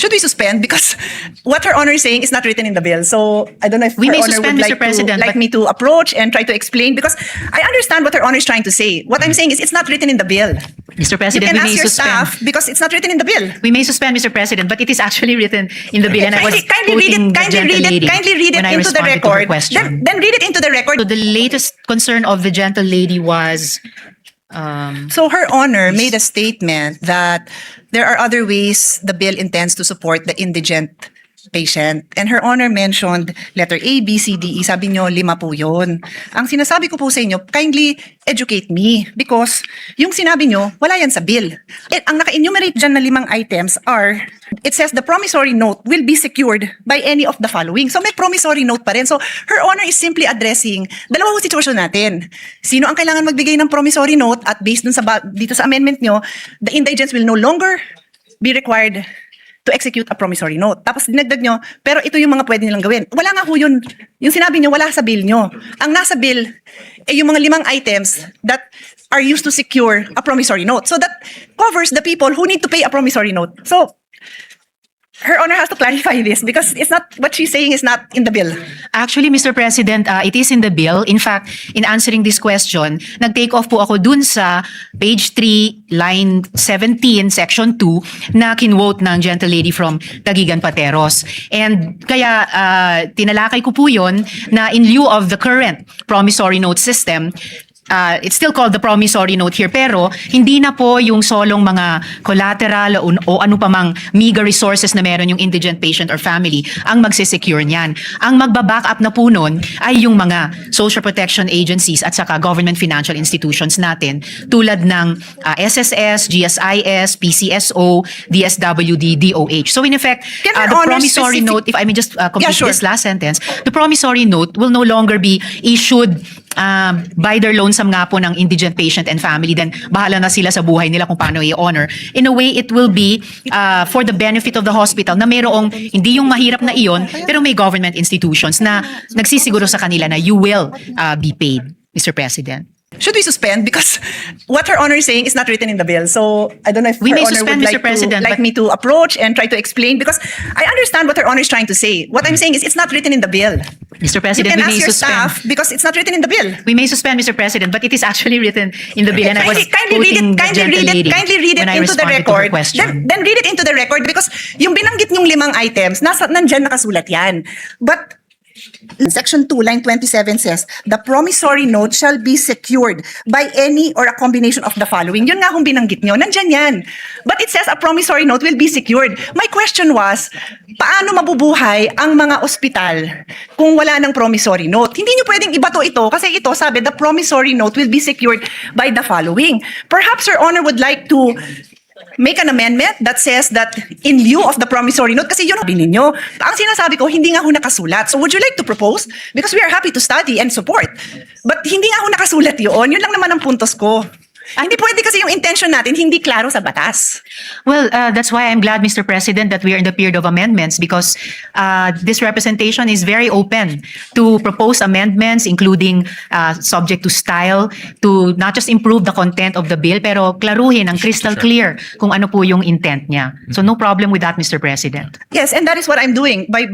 Should we suspend? Because what Her Honor is saying is not written in the bill. So I don't know if We Her may Honor suspend, would Mr. President, like but- me to approach and try to explain, because I understand what Her Honor is trying to say. What I'm saying is it's not written in the bill. Mr. You President, can we ask may your suspend. staff because it's not written in the bill. We may suspend, Mr. President, but it is actually written in the bill, and I was Kindly read quoting it. the gentle lady Kindly read when it I into the responded to her record. question. Then read it into the record. So the latest concern of the gentle lady was So Her Honor made a statement that there are other ways the bill intends to support the indigent patient. And Her Honor mentioned letter A, B, C, D, E. Sabi nyo, 5 po yun. Ang sinasabi ko po sa inyo, kindly educate me, because yung sinabi nyo, wala yan sa bill. Ang naka-enumerate dyan na 5 items are, it says the promissory note will be secured by any of the following. So may promissory note pa rin. So Her Honor is simply addressing dalawang sitwasyon natin. Sino ang kailangan magbigay ng promissory note, at based dun sa dito sa amendment nyo, the indigents will no longer be required to execute a promissory note. Tapos dinagdag nyo, pero ito yung mga pwede nilang gawin. Wala nga ho yun. Yung sinabi nyo, wala sa bill nyo. Ang nasa bill, yung mga 5 items that are used to secure a promissory note. So that covers the people who need to pay a promissory note. So, Her Honor has to clarify this, because it's not, what she's saying is not in the bill. actually, Mr. President, it is in the bill. In fact, in answering this question, nag-take off po ako dun sa page 3, line 17, section 2, na kinwote ng gentle lady from Taguigan Pateros. And kaya tinalakay ko po yun na in lieu of the current promissory note system, it's still called the promissory note here, pero hindi na po yung solong mga collateral o ano pa mang meager resources na meron yung indigent patient or family ang magsisecure niyan. Ang magbaback up na po nun ay yung mga social protection agencies at saka government financial institutions natin, tulad ng SSS, GSIS, PCSO, DSWD, DOH. So in effect, Can Her the Honor promissory note, if I may just complete sure. this last sentence, the promissory note will no longer be issued by their lonesome nga po ng indigent patient and family, then bahala na sila sa buhay nila kung paano i-honor. In a way, it will be for the benefit of the hospital na mayroong hindi yung mahirap na iyon, pero may government institutions na nagsisiguro sa kanila na you will be paid, Mr. President. Should we suspend? Because what Her Honor is saying is not written in the bill. So I don't know if We Her may Honor suspend, would Mr. President, like but- me to approach and try to explain, because I understand what Her Honor is trying to say. What I'm saying is it's not written in the bill. Mr. You President, can we ask may your suspend. staff because it's not written in the bill. We may suspend, Mr. President, but it is actually written in the bill, and I was Kindly quoting the gentle lady kindly read it when I into the responded to her record. question. Then read it into the record, because yung binanggit nyong 5 items, nandyan nakasulat yan. But Section 2, line 27 says, the promissory note shall be secured by any or a combination of the following. Yun nga kung binanggit nyo, nandyan yan. But it says a promissory note will be secured. My question was, paano mabubuhay ang mga ospital kung wala ng promissory note? Hindi nyo pwedeng ibato ito, kasi ito sabi, the promissory note will be secured by the following. Perhaps Your Honor would like to make an amendment that says that in lieu of the promissory note, kasi yun ang sabi ninyo. Ang sinasabi ko, hindi nga ho nakasulat. So would you like to propose? Because we are happy to study and support. But hindi nga ho nakasulat yun. Yun lang naman ang puntos ko. Hindi pwede kasi yung intention natin hindi klaro sa batas. Well, that's why I'm glad, Mr. President, that we are in the period of amendments, because this representation is very open to propose amendments, including subject to style, to not just improve the content of the bill, pero klaruhin ang crystal clear kung ano po yung intent niya. So no problem with that, Mr. President. Yes, and that is what I'm doing by